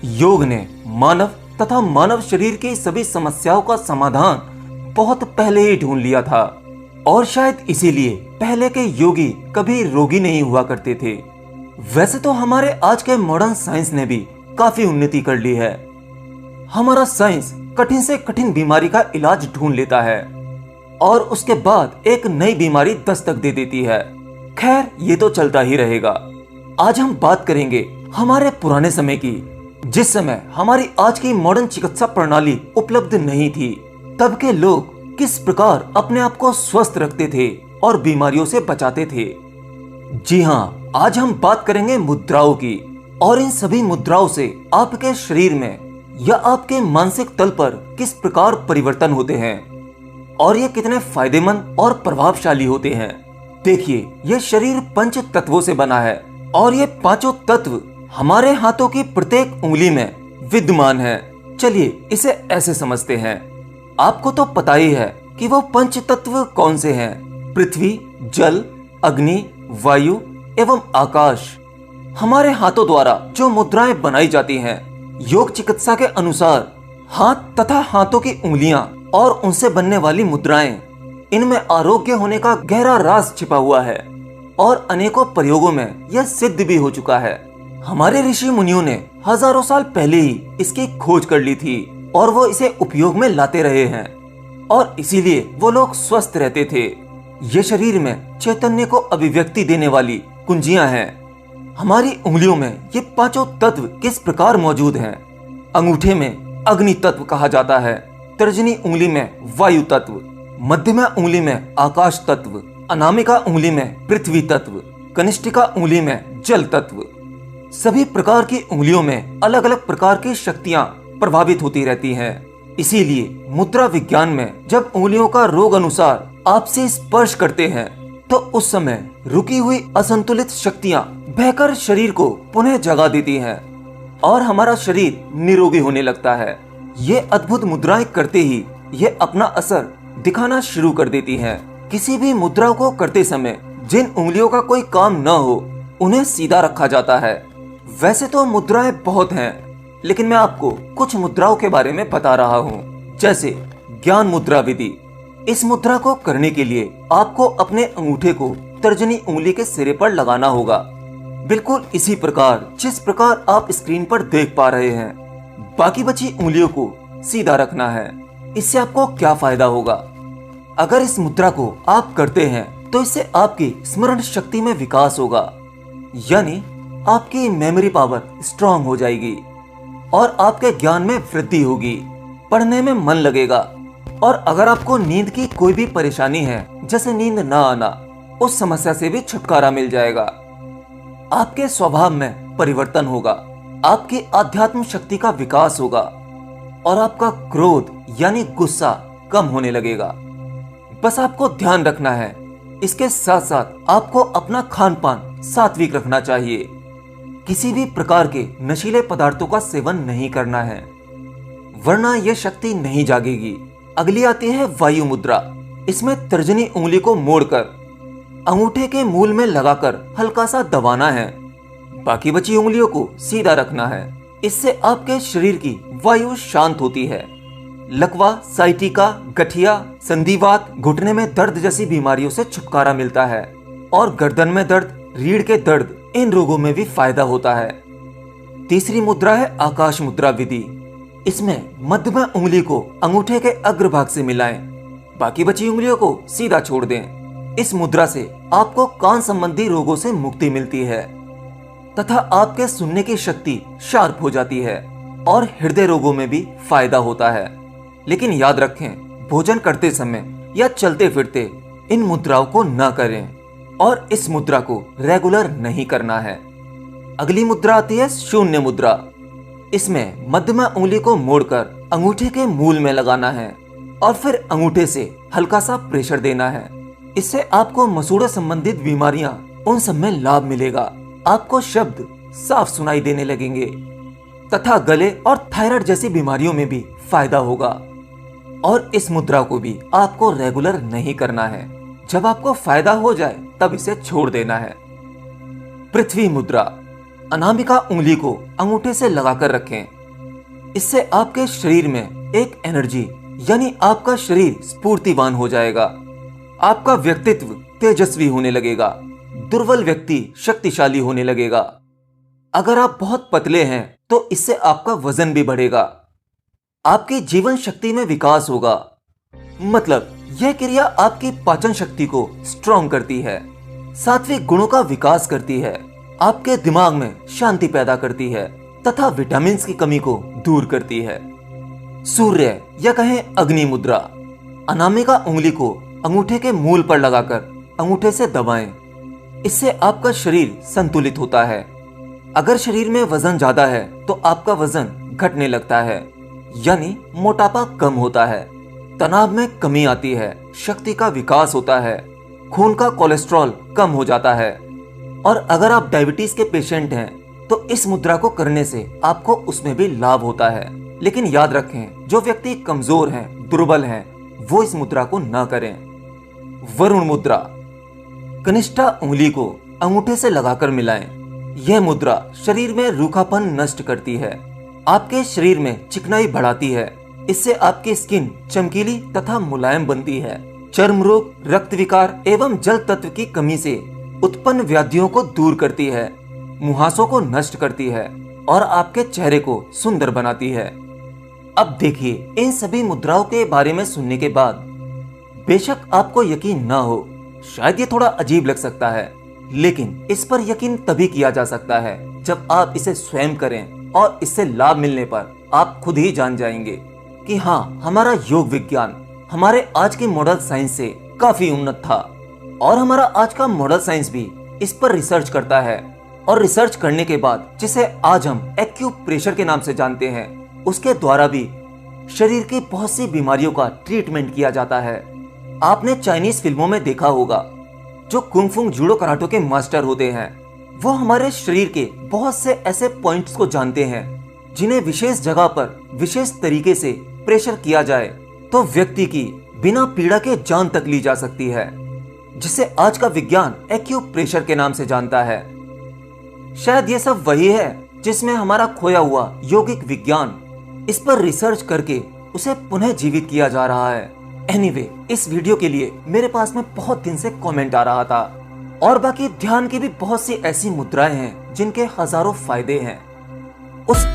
योग ने मानव तथा मानव शरीर की सभी समस्याओं का समाधान बहुत पहले ही ढूंढ लिया था और शायद इसीलिए पहले के योगी कभी रोगी नहीं हुआ करते थे। वैसे तो हमारे आज के मॉडर्न साइंस ने भी काफी उन्नति कर ली है। हमारा साइंस कठिन से कठिन बीमारी का इलाज ढूंढ लेता है और उसके बाद एक नई बीमारी दस्तक दे देती है। खैर, ये तो चलता ही रहेगा। आज हम बात करेंगे हमारे पुराने समय की, जिस समय हमारी आज की मॉडर्न चिकित्सा प्रणाली उपलब्ध नहीं थी। तब के लोग किस प्रकार अपने आप को स्वस्थ रखते थे और बीमारियों से बचाते थे। जी हाँ, आज हम बात करेंगे मुद्राओं की और इन सभी मुद्राओं से आपके शरीर में या आपके मानसिक तल पर किस प्रकार परिवर्तन होते हैं और ये कितने फायदेमंद और प्रभावशाली होते हैं। देखिए, यह शरीर पंच तत्वों से बना है और ये पांचों तत्व हमारे हाथों की प्रत्येक उंगली में विद्यमान है। चलिए इसे ऐसे समझते हैं। आपको तो पता ही है कि वो पंच तत्व कौन से हैं। पृथ्वी, जल, अग्नि, वायु एवं आकाश। हमारे हाथों द्वारा जो मुद्राएं बनाई जाती हैं, योग चिकित्सा के अनुसार हाथ तथा हाथों की उंगलियां और उनसे बनने वाली मुद्राएं, इनमें आरोग्य होने का गहरा राज छिपा हुआ है और अनेकों प्रयोगों में यह सिद्ध भी हो चुका है। हमारे ऋषि मुनियों ने हजारों साल पहले ही इसकी खोज कर ली थी और वो इसे उपयोग में लाते रहे हैं और इसीलिए वो लोग स्वस्थ रहते थे। ये शरीर में चैतन्य को अभिव्यक्ति देने वाली कुंजियां हैं। हमारी उंगलियों में ये पांचों तत्व किस प्रकार मौजूद हैं। अंगूठे में अग्नि तत्व कहा जाता है, तर्जनी उंगली में वायु तत्व, मध्यमा उंगली में आकाश तत्व, अनामिका उंगली में पृथ्वी तत्व, कनिष्ठिका उंगली में जल तत्व। सभी प्रकार की उंगलियों में अलग अलग प्रकार की शक्तियां प्रभावित होती रहती हैं। इसीलिए मुद्रा विज्ञान में जब उंगलियों का रोग अनुसार आपसे स्पर्श करते हैं तो उस समय रुकी हुई असंतुलित शक्तियां बहकर शरीर को पुनः जगा देती हैं और हमारा शरीर निरोगी होने लगता है। ये अद्भुत मुद्राएं करते ही ये अपना असर दिखाना शुरू कर देती हैं। किसी भी मुद्रा को करते समय जिन उंगलियों का कोई काम न हो, उन्हें सीधा रखा जाता है। वैसे तो मुद्राएं बहुत हैं, लेकिन मैं आपको कुछ मुद्राओं के बारे में बता रहा हूँ। जैसे ज्ञान मुद्रा विधि। इस मुद्रा को करने के लिए आपको अपने अंगूठे को तर्जनी उंगली के सिरे पर लगाना होगा, बिल्कुल इसी प्रकार जिस प्रकार आप स्क्रीन पर देख पा रहे हैं। बाकी बची उंगलियों को सीधा रखना है। इससे आपको क्या फायदा होगा? अगर इस मुद्रा को आप करते हैं तो इससे आपकी स्मरण शक्ति में विकास होगा, यानी आपकी मेमोरी पावर स्ट्रांग हो जाएगी और आपके ज्ञान में वृद्धि होगी, पढ़ने में मन लगेगा। और अगर आपको नींद की कोई भी परेशानी है, जैसे नींद ना आना, उस समस्या से भी छुटकारा मिल जाएगा। आपके स्वभाव में परिवर्तन होगा, आपकी आध्यात्म शक्ति का विकास होगा और आपका क्रोध यानी गुस्सा कम होने लगेगा। बस आपको ध्यान रखना है। इसके साथ साथ आपको अपना खान पान सात्विक रखना चाहिए। किसी भी प्रकार के नशीले पदार्थों का सेवन नहीं करना है, वरना यह शक्ति नहीं जागेगी। अगली आती है वायु मुद्रा। इसमें तर्जनी उंगली को मोड़कर अंगूठे के मूल में लगाकर हल्का सा दबाना है। बाकी बची उंगलियों को सीधा रखना है। इससे आपके शरीर की वायु शांत होती है। लकवा, साइटिका, गठिया, संधिवात, घुटने में दर्द जैसी बीमारियों से छुटकारा मिलता है और गर्दन में दर्द, रीढ़ के दर्द, इन रोगों में भी फायदा होता है। तीसरी मुद्रा है आकाश मुद्रा विधि। इसमें मध्यमा उंगली को अंगूठे के अग्रभाग से मिलाएं, बाकी बची उंगलियों को सीधा छोड़ दें। इस मुद्रा से आपको कान संबंधी रोगों से मुक्ति मिलती है तथा आपके सुनने की शक्ति शार्प हो जाती है और हृदय रोगों में भी फायदा होता है। लेकिन याद रखें, भोजन करते समय या चलते फिरते इन मुद्राओं को न करें और इस मुद्रा को रेगुलर नहीं करना है। अगली मुद्रा आती है शून्य मुद्रा। इसमें मध्यमा उंगली को मोड़कर अंगूठे के मूल में लगाना है और फिर अंगूठे से हल्का सा प्रेशर देना है। इससे आपको मसूड़े संबंधित बीमारियां, उन सब में लाभ मिलेगा। आपको शब्द साफ सुनाई देने लगेंगे तथा गले और थायराइड जैसी बीमारियों में भी फायदा होगा। और इस मुद्रा को भी आपको रेगुलर नहीं करना है। जब आपको फायदा हो जाए तब इसे छोड़ देना है। पृथ्वी मुद्रा। अनामिका उंगली को अंगूठे से लगाकर रखें। इससे आपके शरीर में एक एनर्जी यानी आपका शरीर स्फूर्तिवान हो जाएगा। आपका व्यक्तित्व तेजस्वी होने लगेगा। दुर्बल व्यक्ति शक्तिशाली होने लगेगा। अगर आप बहुत पतले हैं तो इससे आपका वजन भी बढ़ेगा। आपकी जीवन शक्ति में विकास होगा। मतलब यह क्रिया आपकी पाचन शक्ति को स्ट्रॉन्ग करती है, सात्विक गुणों का विकास करती है, आपके दिमाग में शांति पैदा करती है तथा विटामिन की कमी को दूर करती है। सूर्य या कहें अग्नि मुद्रा। अनामिका उंगली को अंगूठे के मूल पर लगाकर अंगूठे से दबाएं। इससे आपका शरीर संतुलित होता है। अगर शरीर में वजन ज्यादा है तो आपका वजन घटने लगता है, यानी मोटापा कम होता है, तनाव में कमी आती है, शक्ति का विकास होता है, खून का कोलेस्ट्रॉल कम हो जाता है। और अगर आप डायबिटीज के पेशेंट हैं तो इस मुद्रा को करने से आपको उसमें भी लाभ होता है। लेकिन याद रखें, जो व्यक्ति कमजोर हैं, दुर्बल हैं, वो इस मुद्रा को ना करें। वरुण मुद्रा। कनिष्ठा उंगली को अंगूठे से लगाकर मिलाएं। यह मुद्रा शरीर में रूखापन नष्ट करती है, आपके शरीर में चिकनाई बढ़ाती है। इससे आपकी स्किन चमकीली तथा मुलायम बनती है। चर्म रोग, रक्त विकार एवं जल तत्व की कमी से उत्पन्न व्याधियों को दूर करती है, मुहासों को नष्ट करती है और आपके चेहरे को सुंदर बनाती है। अब देखिए, इन सभी मुद्राओं के बारे में सुनने के बाद बेशक आपको यकीन ना हो, शायद ये थोड़ा अजीब लग सकता है, लेकिन इस पर यकीन तभी किया जा सकता है जब आप इसे स्वयं करें और इससे लाभ मिलने पर आप खुद ही जान जाएंगे कि हाँ, हमारा योग विज्ञान हमारे आज के मॉडल साइंस से काफी उन्नत था और हमारा आज का मॉडल साइंस भी इस पर रिसर्च करता है। और रिसर्च करने के बाद जिसे आज हम एक्यूप्रेशर के नाम से जानते हैं, उसके द्वारा भी शरीर की बहुत सी बीमारियों का ट्रीटमेंट किया जाता है। आपने चाइनीज फिल्मों में देखा होगा, जो कुंग-फू जूडो कराटे के मास्टर होते हैं, वो हमारे शरीर के बहुत से ऐसे पॉइंट्स को जानते हैं जिन्हें विशेष जगह पर विशेष तरीके से प्रेशर किया जाए तो व्यक्ति की बिना पीड़ा के जान तक ली जा सकती है, जिसे आज का विज्ञान एक्यूप्रेशर के नाम से जानता है। शायद ये सब वही है जिसमें हमारा खोया हुआ यौगिक विज्ञान, इस पर रिसर्च करके उसे पुनः जीवित किया जा रहा है। एनीवे, इस वीडियो के लिए मेरे पास में बहुत दिन से कमेंट आ रहा था और बाकी ध्यान की भी बहुत सी ऐसी मुद्राएं हैं जिनके हजारों फायदे हैं। उस